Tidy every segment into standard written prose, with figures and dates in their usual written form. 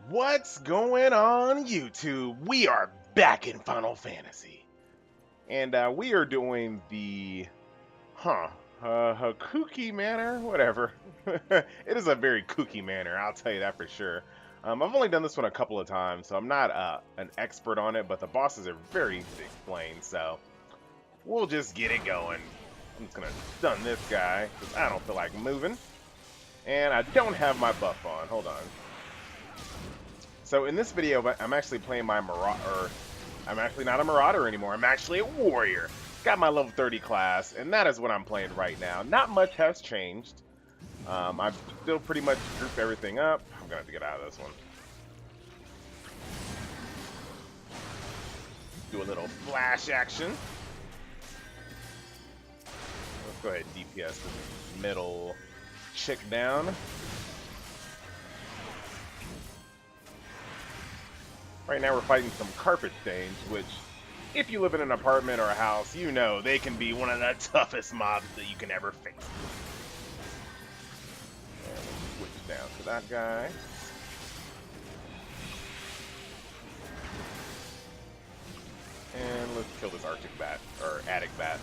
What's going on, YouTube? We are back in Final Fantasy, and we are doing the Haukke Manor, whatever. It is a very kooky manor, I'll tell you that for sure. I've only done this one a couple of times, so I'm not an expert on it, but the bosses are very easy to explain, so we'll just get it going. I'm just gonna stun this guy because I don't feel like moving, and I don't have my buff on. Hold on. So in this video, I'm actually playing my Marauder. I'm actually not a Marauder anymore. I'm actually a Warrior. Got my level 30 class, and that is what I'm playing right now. Not much has changed. I've still pretty much grouped everything up. I'm going to have to get out of this one. Do a little flash action. Let's go ahead and DPS this middle chick down. Right now we're fighting some carpet stains, which, if you live in an apartment or a house, you know they can be one of the toughest mobs that you can ever face. And we'll switch down to that guy. And let's kill this Arctic bat, or Attic bat.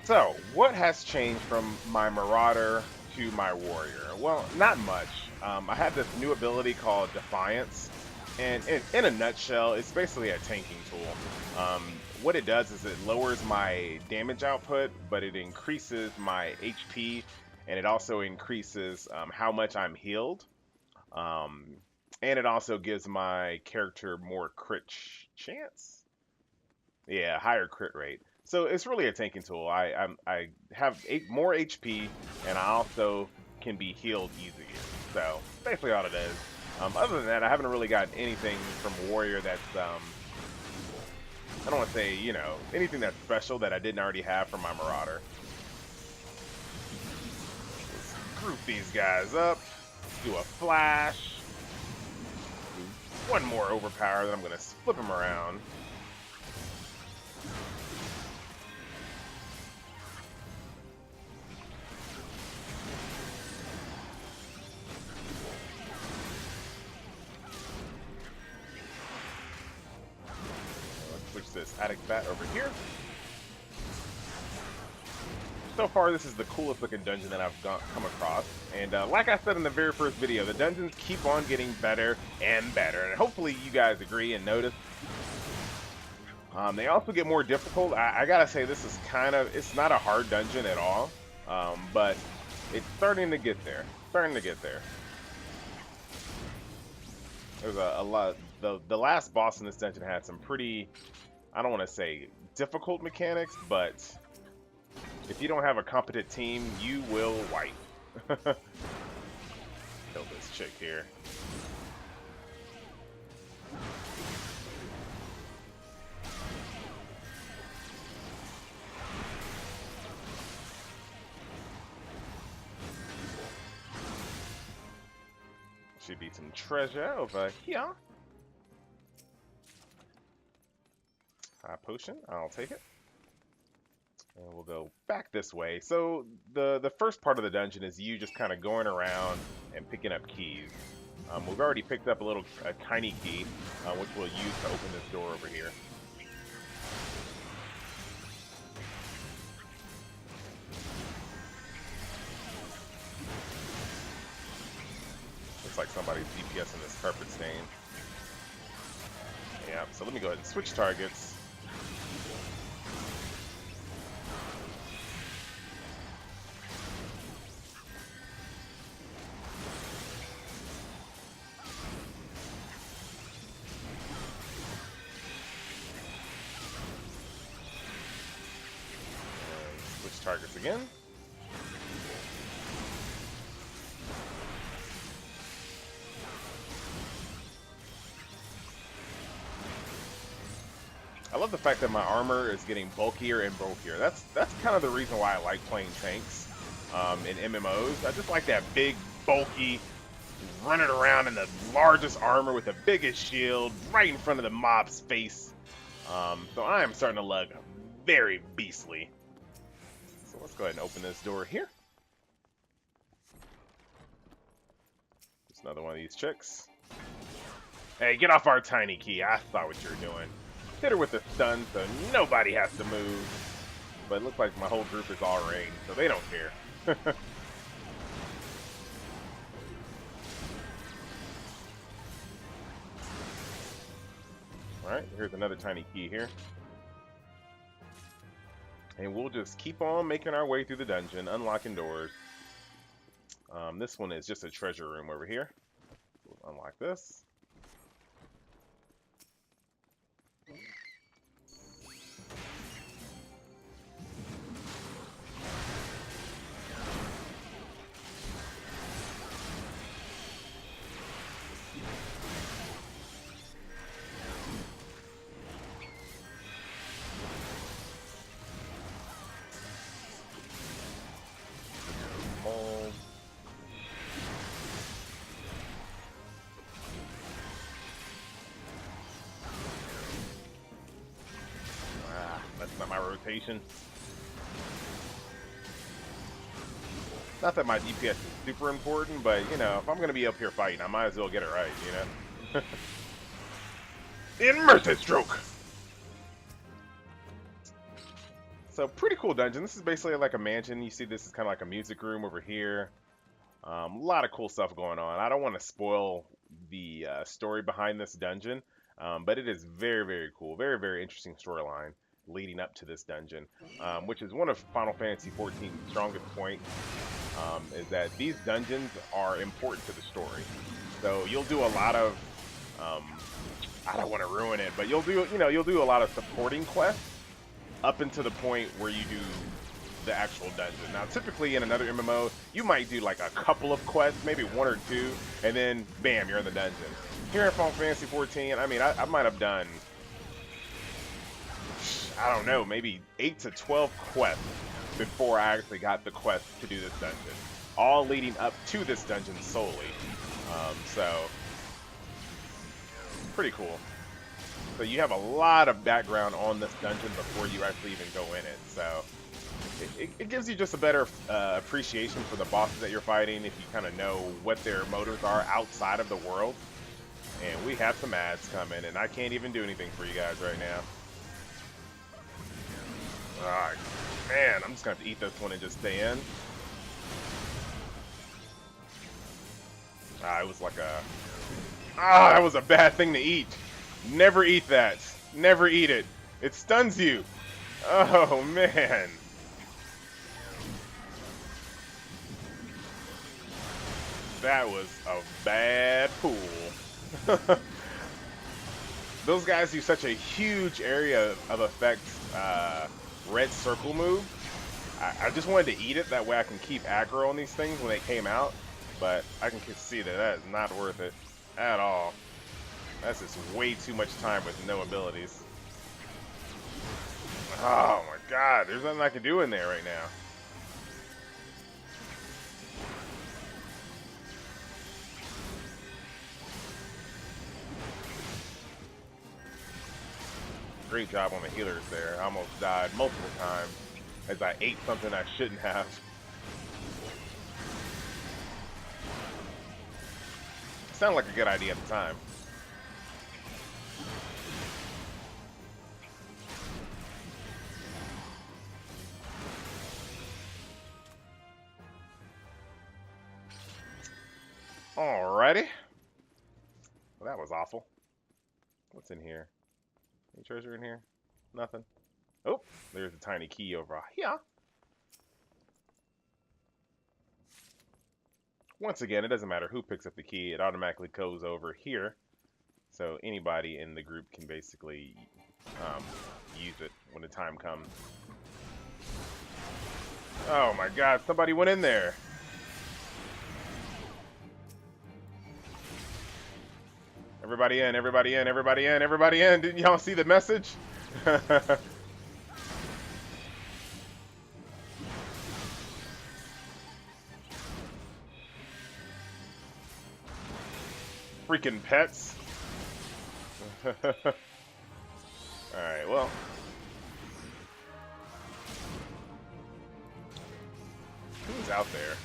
So, what has changed from my Marauder to my Warrior? Well, not much. I have this new ability called Defiance. And in a nutshell, it's basically a tanking tool. What it does is it lowers my damage output, but it increases my HP, and it also increases how much I'm healed. And it also gives my character more crit chance. Yeah, higher crit rate. So it's really a tanking tool. I have more HP, and I also can be healed easier. So basically all it is. Other than that, I haven't really gotten anything from Warrior that's, I don't want to say, you know, anything that's special that I didn't already have from my Marauder. Let's group these guys up, do a flash, do one more overpower, then I'm going to flip them around. Switch this Attic bat over here. So far, this is the coolest looking dungeon that I've come across. And like I said in the very first video, the dungeons keep on getting better and better. And hopefully you guys agree and notice. They also get more difficult. I gotta say, this is it's not a hard dungeon at all. But it's starting to get there. There's a lot. The last boss in this dungeon had some pretty, I don't want to say difficult mechanics, but if you don't have a competent team, you will wipe. Kill this chick here. Should be some treasure over here. High potion, I'll take it. And we'll go back this way. So the first part of the dungeon is you just kind of going around and picking up keys. We've already picked up a tiny key, which we'll use to open this door over here. Looks like somebody's DPS in this carpet stain. Yeah, so let me go ahead and switch targets. Switch targets again. I love the fact that my armor is getting bulkier and bulkier. That's kind of the reason why I like playing tanks in MMOs. I just like that big, bulky, running around in the largest armor with the biggest shield right in front of the mob's face. So I am starting to look very beastly. So let's go ahead and open this door here. Another one of these chicks. Hey, get off our tiny key. I saw what you were doing. Hit her with the stun so nobody has to move. But it looks like my whole group is all ranged, so they don't care. Alright, here's another tiny key here. And we'll just keep on making our way through the dungeon, unlocking doors. This one is just a treasure room over here. We'll unlock this. That's not my rotation. Not that my DPS is super important, but, you know, if I'm going to be up here fighting, I might as well get it right, you know? Immersive stroke! So, pretty cool dungeon. This is basically like a mansion. You see this is kind of like a music room over here. A lot of cool stuff going on. I don't want to spoil the story behind this dungeon, but it is very, very cool. Very, very interesting storyline leading up to this dungeon, which is one of Final Fantasy XIV's strongest points, is that these dungeons are important to the story. So you'll do a lot of, I don't want to ruin it, but you'll do a lot of supporting quests up until the point where you do the actual dungeon. Now, typically in another MMO, you might do like a couple of quests, maybe one or two, and then bam, you're in the dungeon. Here in Final Fantasy XIV, I mean, I might have done, I don't know, maybe 8 to 12 quests before I actually got the quest to do this dungeon. All leading up to this dungeon solely. So, pretty cool. So you have a lot of background on this dungeon before you actually even go in it. So, it gives you just a better appreciation for the bosses that you're fighting if you kind of know what their motives are outside of the world. And we have some ads coming, and I can't even do anything for you guys right now. Alright, man, I'm just gonna have to eat this one and just stay in. It was like a... that was a bad thing to eat. Never eat that. Never eat it. It stuns you. Oh, man. That was a bad pool. Those guys do such a huge area of effect red circle move. I just wanted to eat it, that way I can keep aggro on these things when they came out, but I can see that that is not worth it at all. That's just way too much time with no abilities. Oh my god, there's nothing I can do in there right now. Great job on the healers there. I almost died multiple times as I ate something I shouldn't have. Sounded like a good idea at the time. Alrighty. Well, that was awful. What's in here? Any treasure in here? Nothing. Oh, there's a tiny key over here. Once again, it doesn't matter who picks up the key. It automatically goes over here. So anybody in the group can basically use it when the time comes. Oh my god, somebody went in there. Everybody in, everybody in, everybody in, everybody in. Didn't y'all see the message? Freaking pets. Alright, well. Who's out there?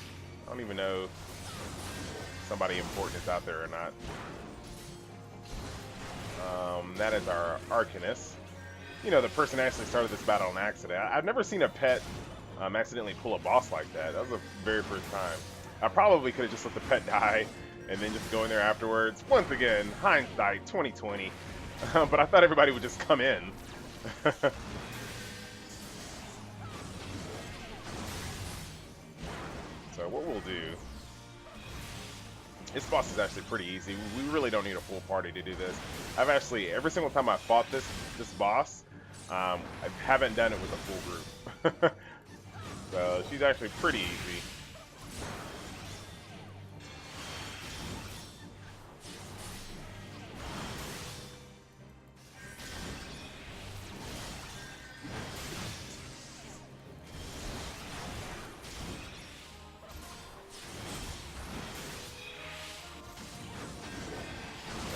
I don't even know. somebody important is out there or not. That is our Arcanist. You know, the person actually started this battle on accident. I've never seen a pet accidentally pull a boss like that. That was the very first time. I probably could have just let the pet die and then just go in there afterwards. Once again, hindsight 2020. But I thought everybody would just come in. So what we'll do, this boss is actually pretty easy. We really don't need a full party to do this. I've actually, every single time I fought this boss, I haven't done it with a full group. So she's actually pretty easy.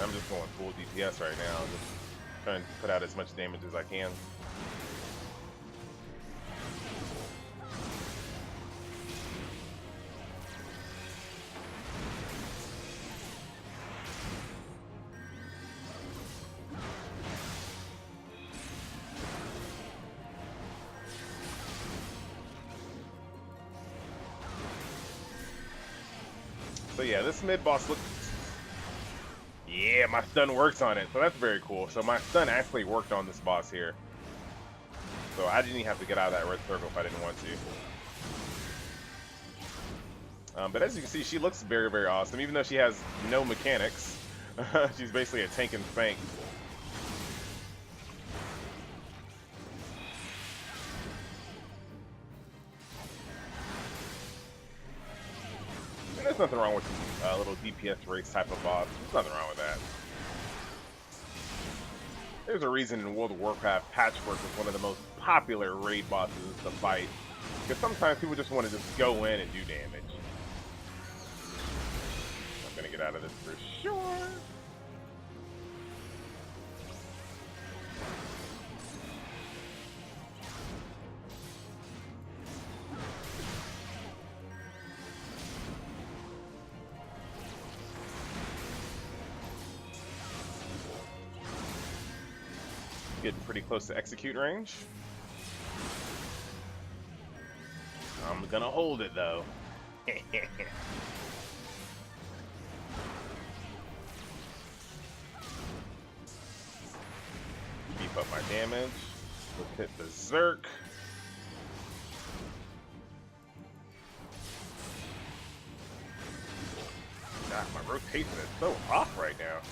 I'm just going full DPS right now, just trying to put out as much damage as I can. So yeah, this mid-boss looks... Yeah, my stun works on it, so that's very cool. So my stun actually worked on this boss here. So I didn't even have to get out of that red circle if I didn't want to. But as you can see, she looks very, very awesome. Even though she has no mechanics, she's basically a tank and spank. And there's nothing wrong with a little DPS race type of boss. There's nothing wrong with that. There's a reason in World of Warcraft, Patchwork is one of the most popular raid bosses to fight. Because sometimes people just want to just go in and do damage. I'm going to get out of this for sure. Getting pretty close to execute range. I'm gonna hold it though. Beef up my damage. Let's hit Berserk. God, my rotation is so off right now.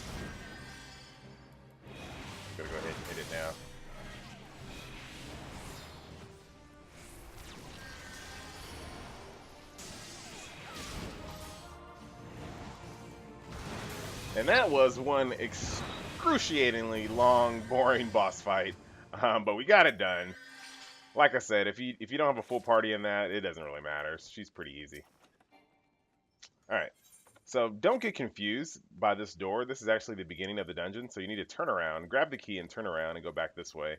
I'm gonna go ahead and hit it now. And that was one excruciatingly long, boring boss fight, but we got it done. Like I said, if you don't have a full party in that, it doesn't really matter. She's pretty easy. All right. So don't get confused by this door. This is actually the beginning of the dungeon, so you need to turn around, grab the key, and turn around and go back this way.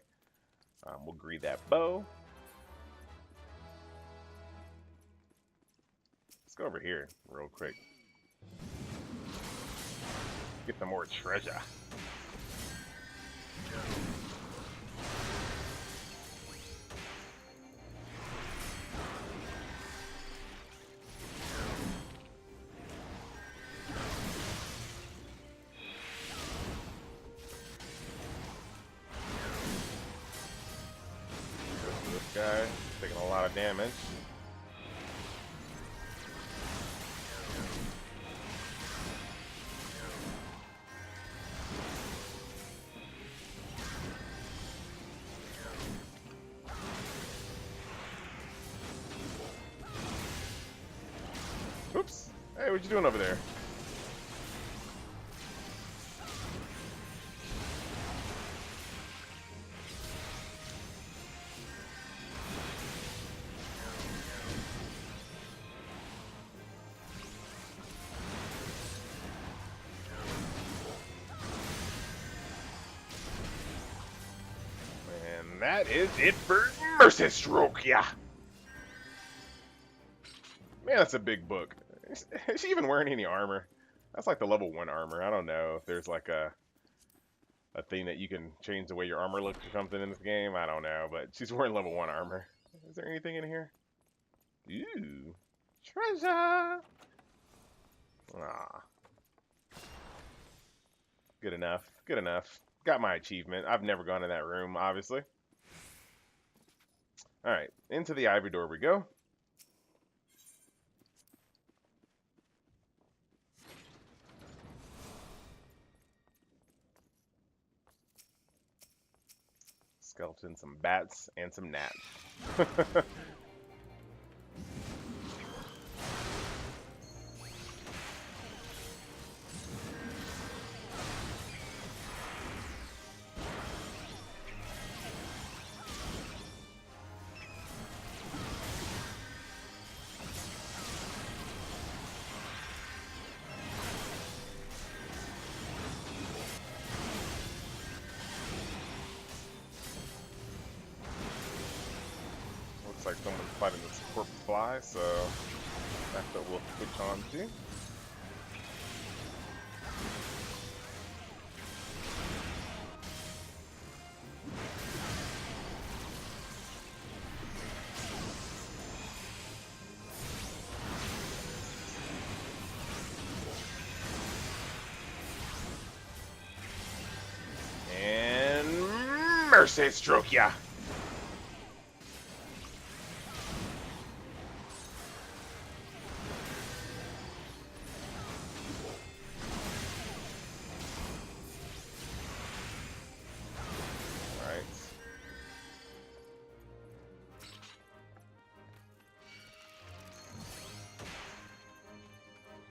We'll greet that bow. Let's go over here real quick. Get some more treasure. This guy taking a lot of damage. Oops. Hey, what you doing over there? And that is it for Mercy Stroke, yeah. Man, that's a big book. Is she even wearing any armor? That's like the level 1 armor. I don't know if there's like a thing that you can change the way your armor looks or something in this game. I don't know, but she's wearing level 1 armor. Is there anything in here? Ooh, treasure! Ah, good enough. Good enough. Got my achievement. I've never gone in that room, obviously. All right, into the ivory door we go. Skeleton, some bats, and some gnats. Looks like someone's fighting this corpse fly, so that's what we'll switch on to. And mercy stroke ya! Alright.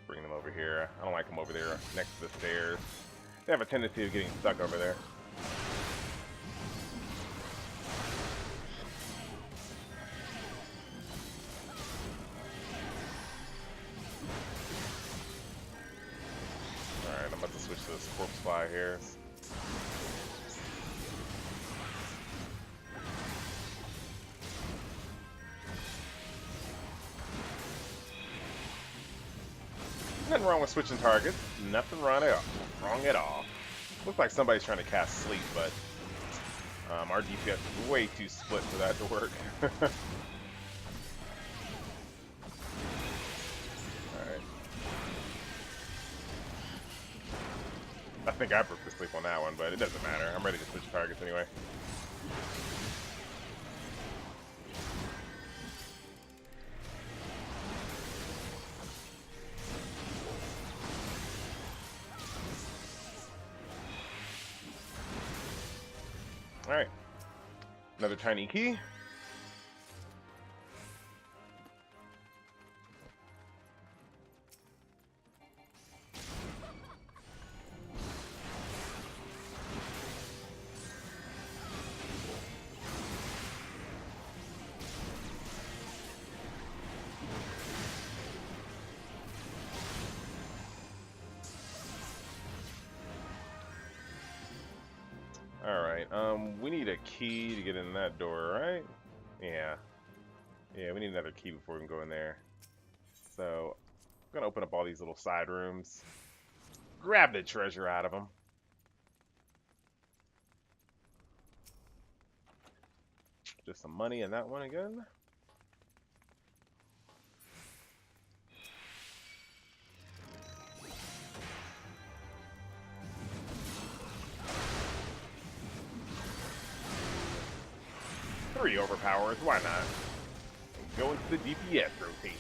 Bring them over here. I don't like them over there next to the stairs. They have a tendency of getting stuck over there. Alright, I'm about to switch to this corpse fly here. Nothing wrong with switching targets. Nothing wrong at all. Wrong at all. Looks like somebody's trying to cast sleep, but our DPS is way too split for that to work. Alright. I think I broke the sleep on that one, but it doesn't matter. I'm ready to switch targets anyway. Alright. Another tiny key. Alright, we need a key to get in that door, right? Yeah. Yeah, we need another key before we can go in there. So, I'm gonna open up all these little side rooms. Grab the treasure out of them. Just some money in that one again. Three overpowers, why not? Go into the DPS rotation.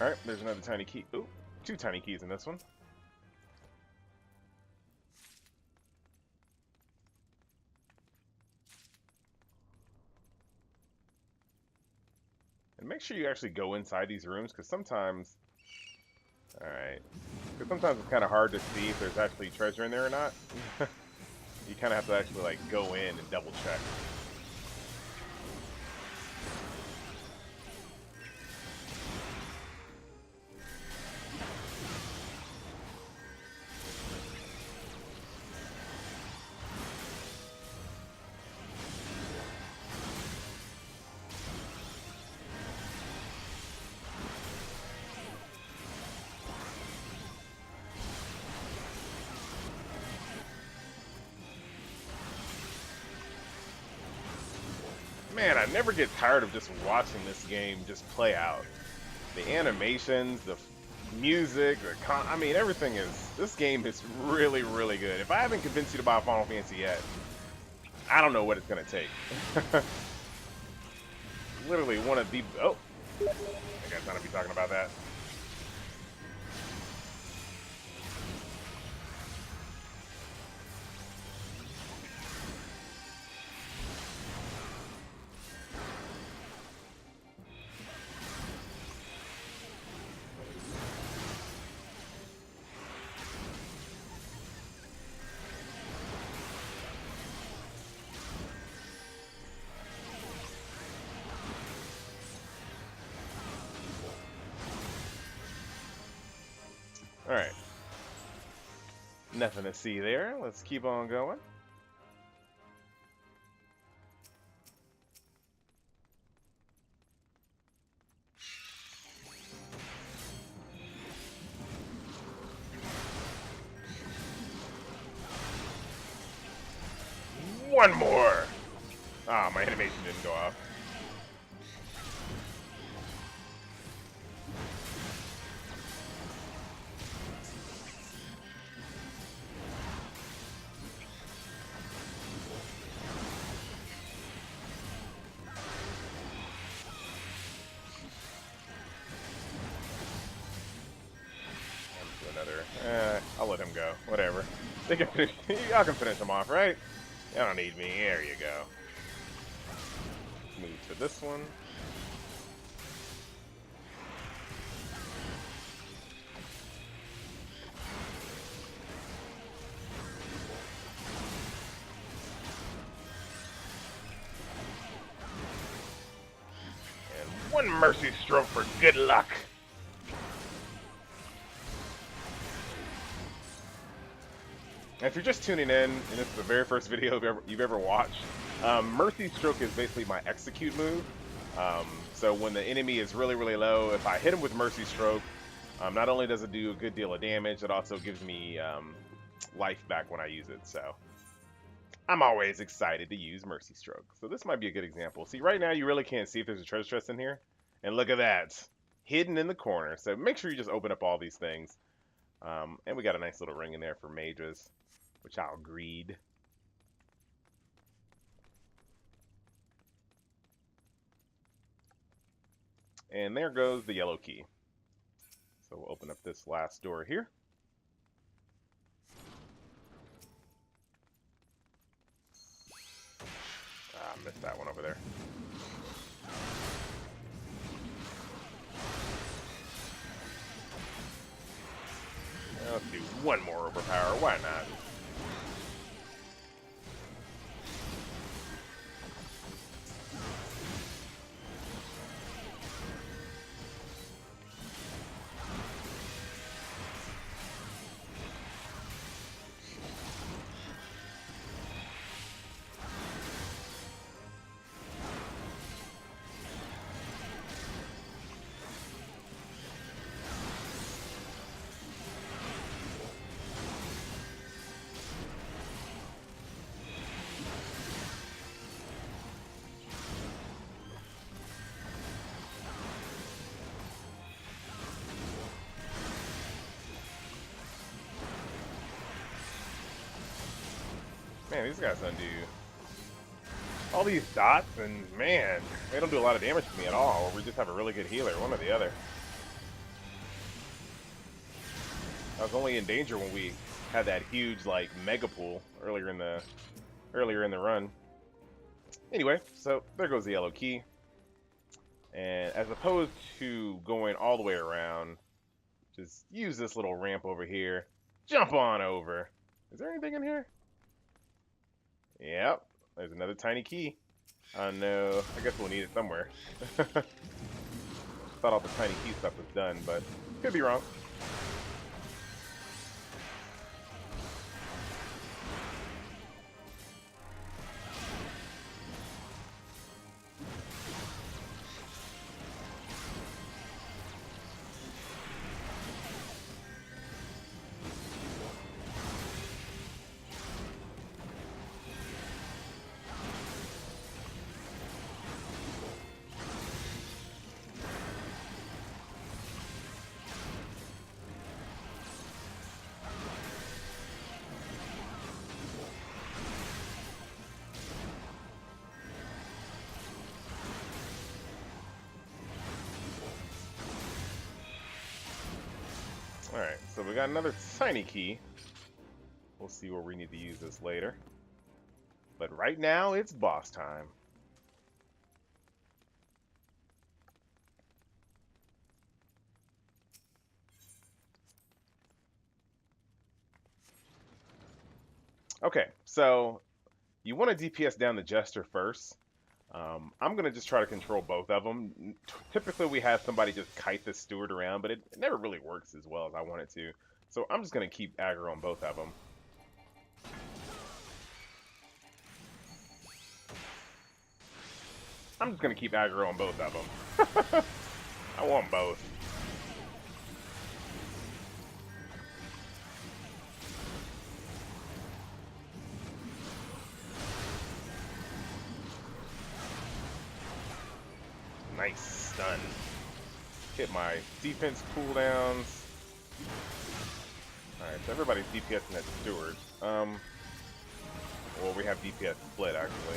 Alright, there's another tiny key. Ooh, 2 tiny keys in this one. And make sure you actually go inside these rooms, because sometimes... Alright. Because sometimes it's kind of hard to see if there's actually treasure in there or not. You kind of have to actually, like, go in and double check. Man, I never get tired of just watching this game just play out. The animations, the music, I mean, everything is... This game is really, really good. If I haven't convinced you to buy Final Fantasy yet, I don't know what it's going to take. Literally one of the... Oh! I guess I'm going to be talking about that. Alright. Nothing to see there. Let's keep on going. One more! Ah, my animation didn't go off. I'll let him go. Whatever. They can finish. Y'all can finish him off, right? Y'all don't need me. There you go. Move to this one. And one mercy stroke for good luck. And if you're just tuning in, and this is the very first video you've ever watched, Mercy Stroke is basically my execute move. So when the enemy is really, really low, if I hit him with Mercy Stroke, not only does it do a good deal of damage, it also gives me life back when I use it. So I'm always excited to use Mercy Stroke. So this might be a good example. See, right now you really can't see if there's a treasure chest in here. And look at that. Hidden in the corner. So make sure you just open up all these things. And we got a nice little ring in there for mages, which I'll greed. And there goes the yellow key. So we'll open up this last door here. Ah, missed that one over there. Let's do one more overpower. Why not? Man, these guys undo all these dots, and man, they don't do a lot of damage to me at all, or we just have a really good healer, one or the other. I was only in danger when we had that huge like mega pool earlier in the run. Anyway, so there goes the yellow key. And as opposed to going all the way around, just use this little ramp over here. Jump on over. Is there anything in here? Yep. There's another tiny key. Oh no. I guess we'll need it somewhere. Thought all the tiny key stuff was done, but could be wrong. Alright, so we got another tiny key. We'll see where we need to use this later. But right now, it's boss time. Okay, so you want to DPS down the Jester first. I'm going to just try to control both of them. Typically, we have somebody just kite the steward around, but it never really works as well as I want it to. So I'm just going to keep aggro on both of them. I'm just going to keep aggro on both of them. I want both. Nice stun. Hit my defense cooldowns. Alright, so everybody's DPSing at Steward. Well, we have DPS split, actually.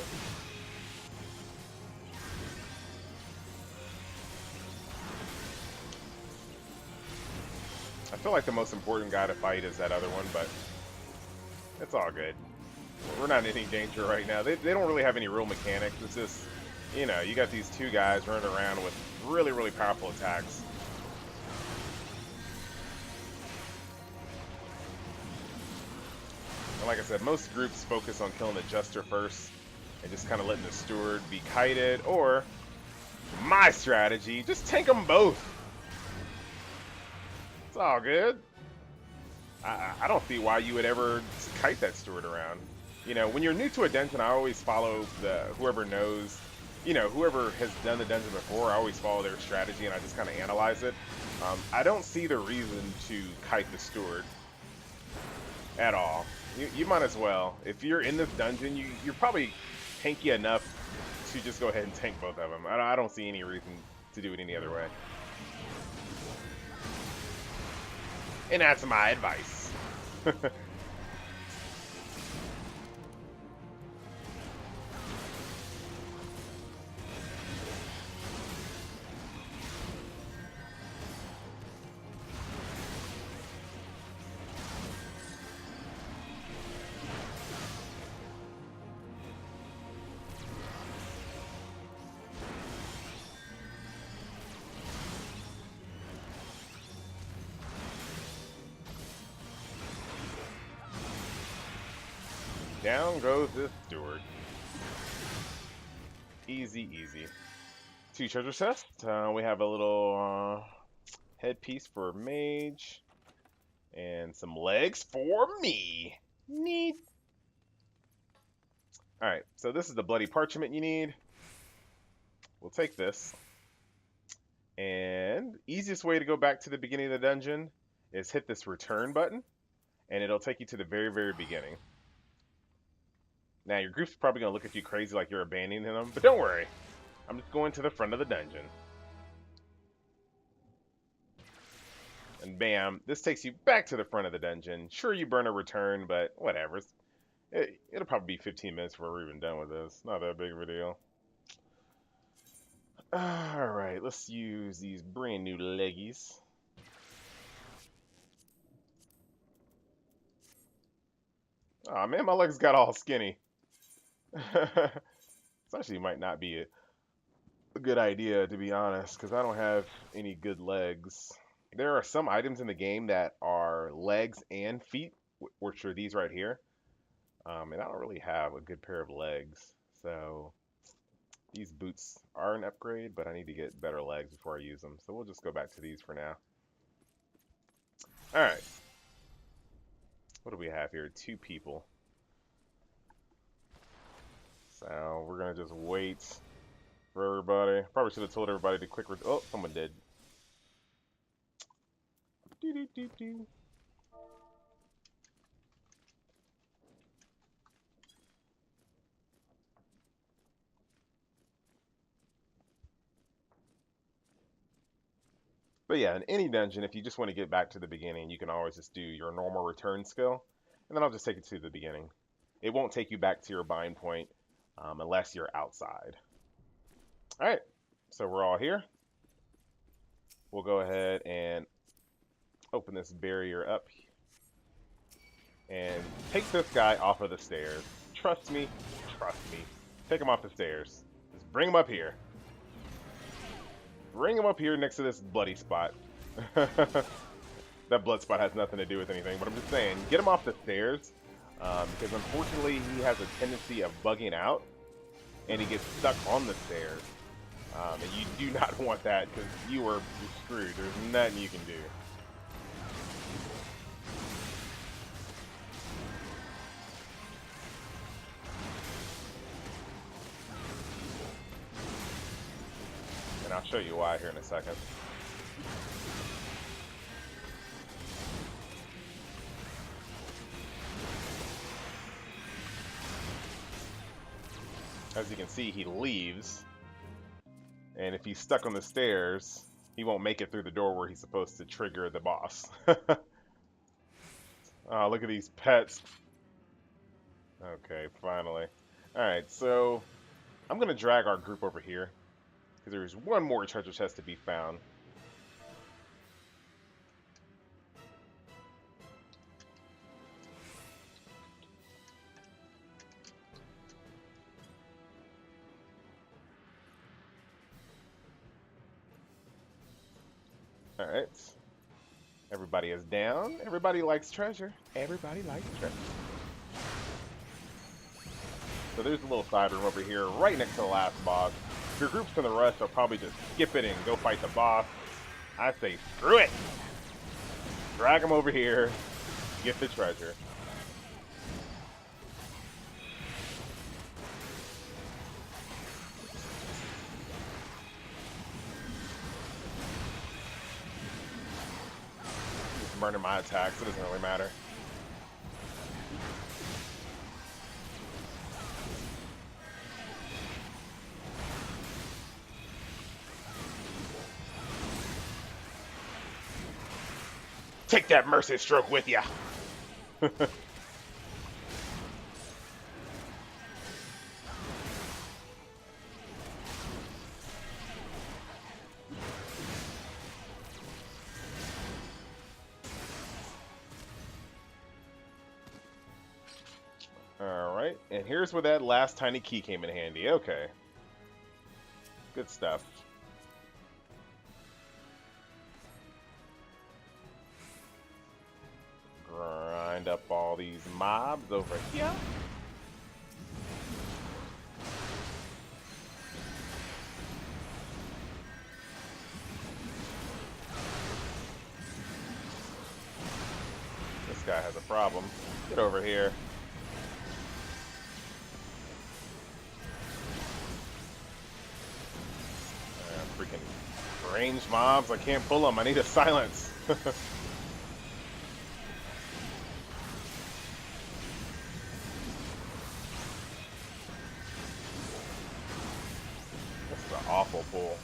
I feel like the most important guy to fight is that other one, but it's all good. We're not in any danger right now. They don't really have any real mechanics. It's just, you know, you got these two guys running around with really, really powerful attacks. And like I said, most groups focus on killing the Jester first and just kind of letting the Steward be kited, or my strategy, just tank them both. It's all good. I don't see why you would ever kite that Steward around. You know, when you're new to a dungeon, I always follow whoever knows, you know, whoever has done the dungeon before, I always follow their strategy and I just kind of analyze it. I don't see the reason to kite the Steward at all. You might as well. If you're in this dungeon, you're probably tanky enough to just go ahead and tank both of them. I don't see any reason to do it any other way. And that's my advice. Down goes this Steward. Easy, easy. 2 treasure chests. We have a little headpiece for Mage. And some legs for me. Neat. Alright, so this is the bloody parchment you need. We'll take this. And easiest way to go back to the beginning of the dungeon is hit this return button. And it'll take you to the very, very beginning. Now, your group's probably going to look at you crazy like you're abandoning them, but don't worry. I'm just going to the front of the dungeon. And bam, this takes you back to the front of the dungeon. Sure, you burn a return, but whatever. It'll probably be 15 minutes before we're even done with this. Not that big of a deal. Alright, let's use these brand new leggies. Oh man, my legs got all skinny. This actually might not be a good idea, to be honest, because I don't have any good legs. There are some items in the game that are legs and feet, which are these right here. And I don't really have a good pair of legs. So these boots are an upgrade, but I need to get better legs before I use them. So we'll just go back to these for now. All right. What do we have here? 2 people. So we're going to just wait for everybody. Probably should have told everybody to quick... Oh, someone did. Doo -doo -doo -doo. But yeah, in any dungeon, if you just want to get back to the beginning, you can always just do your normal return skill, and then I'll just take it to the beginning. It won't take you back to your bind point unless you're outside. All right, so we're all here. We'll go ahead and open this barrier up and take this guy off of the stairs. Trust me, trust me. Take him off the stairs. Just bring him up here. Bring him up here next to this bloody spot. That blood spot has nothing to do with anything, but I'm just saying, get him off the stairs, because unfortunately he has a tendency of bugging out, and he gets stuck on the stairs. And you do not want that, because you're screwed. There's nothing you can do. And I'll show you why here in a second. As you can see, he leaves. And if he's stuck on the stairs, he won't make it through the door where he's supposed to trigger the boss. Oh, look at these pets. Okay, finally. Alright, so I'm going to drag our group over here, because there's one more treasure chest to be found. Alright. Everybody is down. Everybody likes treasure. Everybody likes treasure. So there's a little side room over here, right next to the last boss. If your group's in the rush, they'll probably just skip it and go fight the boss. I say, screw it! Drag them over here, get the treasure. Just burning my attacks, it doesn't really matter. Take that mercy stroke with ya. Alright, and here's where that last tiny key came in handy. Okay. Good stuff. Grind up all these mobs over here. This guy has a problem. Get over here. Freaking ranged mobs. I can't pull them. I need a silence. This is an awful pull.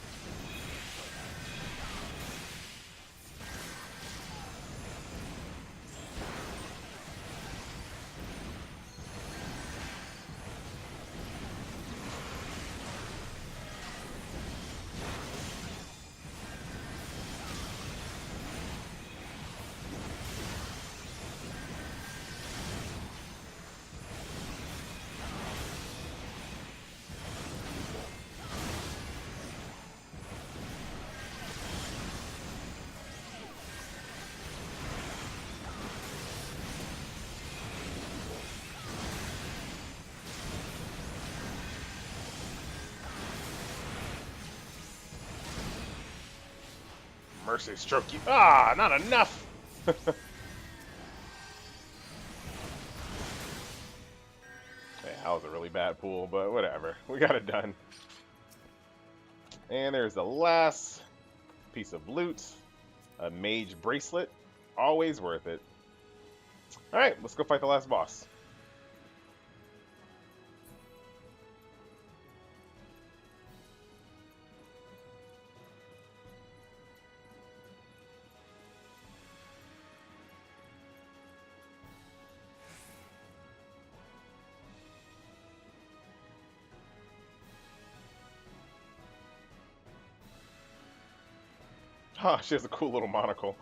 Mercy stroke you. Ah, not enough. Yeah, that was a really bad pool, but whatever. We got it done. And there's the last piece of loot. A mage bracelet. Always worth it. Alright, let's go fight the last boss. Oh, she has a cool little monocle.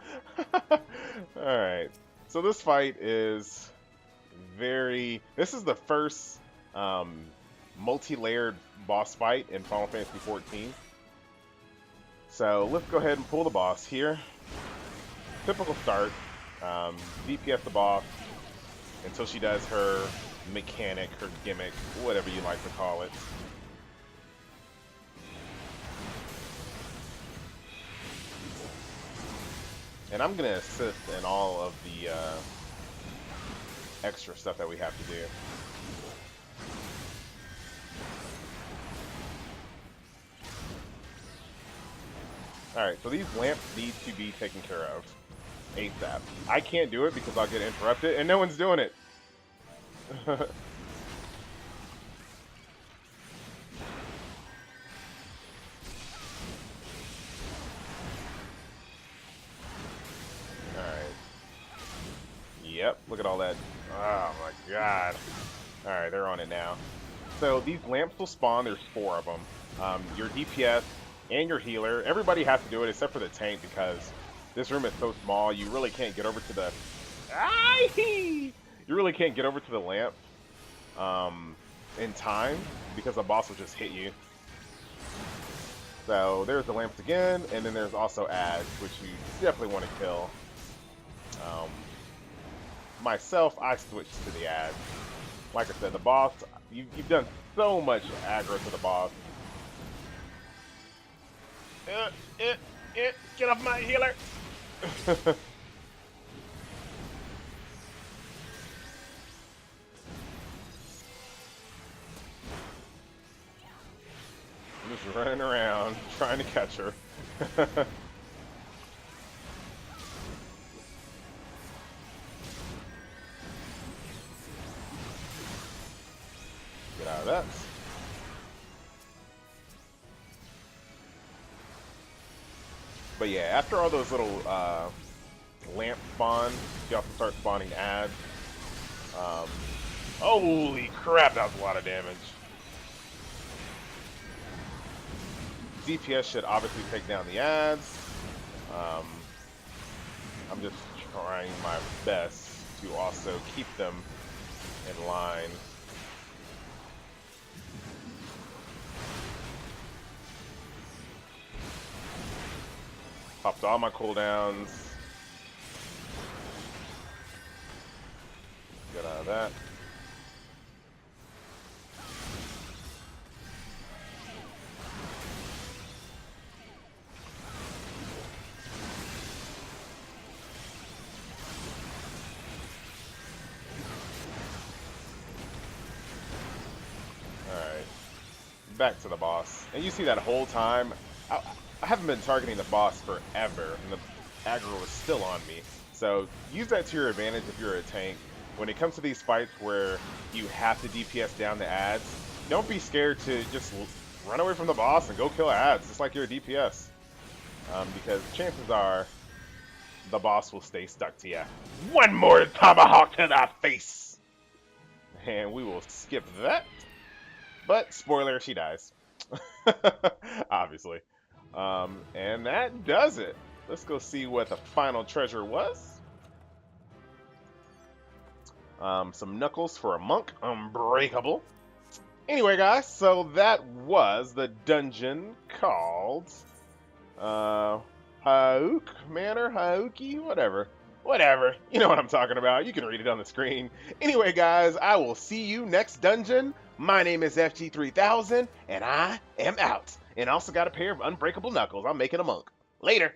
Alright. So this fight is very... This is the first multi-layered boss fight in Final Fantasy XIV. So let's go ahead and pull the boss here. Typical start. DPS the boss until she does her mechanic, her gimmick, whatever you like to call it. And I'm going to assist in all of the extra stuff that we have to do. Alright, so these lamps need to be taken care of ASAP. I can't do it because I'll get interrupted, and no one's doing it. Yep, look at all that. Oh my god. Alright, they're on it now. So these lamps will spawn, there's 4 of them. Your DPS and your healer, everybody has to do it except for the tank because this room is so small, you really can't get over to the... You really can't get over to the lamp in time because the boss will just hit you. So there's the lamps again, and then there's also ads, which you definitely want to kill. Myself, I switched to the ads. Like I said, the boss, you've done so much aggro to the boss. Get off my healer! I'm just running around, trying to catch her. Get out of that. But yeah, after all those little lamps spawn, you also start spawning ads. Holy crap, that was a lot of damage. DPS should obviously take down the ads. I'm just trying my best to also keep them in line. Popped all my cooldowns. Get out of that. Alright. Back to the boss. And you see that whole time, I haven't been targeting the boss forever, and the aggro was still on me. So use that to your advantage if you're a tank. When it comes to these fights where you have to DPS down the ads, don't be scared to just run away from the boss and go kill ads, just like you're a DPS. Because chances are the boss will stay stuck to you. One more tomahawk to the face! And we will skip that. But, spoiler, she dies. Obviously. And that does it. Let's go see what the final treasure was. Some knuckles for a monk. Unbreakable. Anyway, guys, so that was the dungeon called Haukke Manor, Haukke, whatever. Whatever. You know what I'm talking about. You can read it on the screen. Anyway, guys, I will see you next dungeon. My name is FG3000, and I am out. And also got a pair of unbreakable knuckles. I'm making a monk. Later.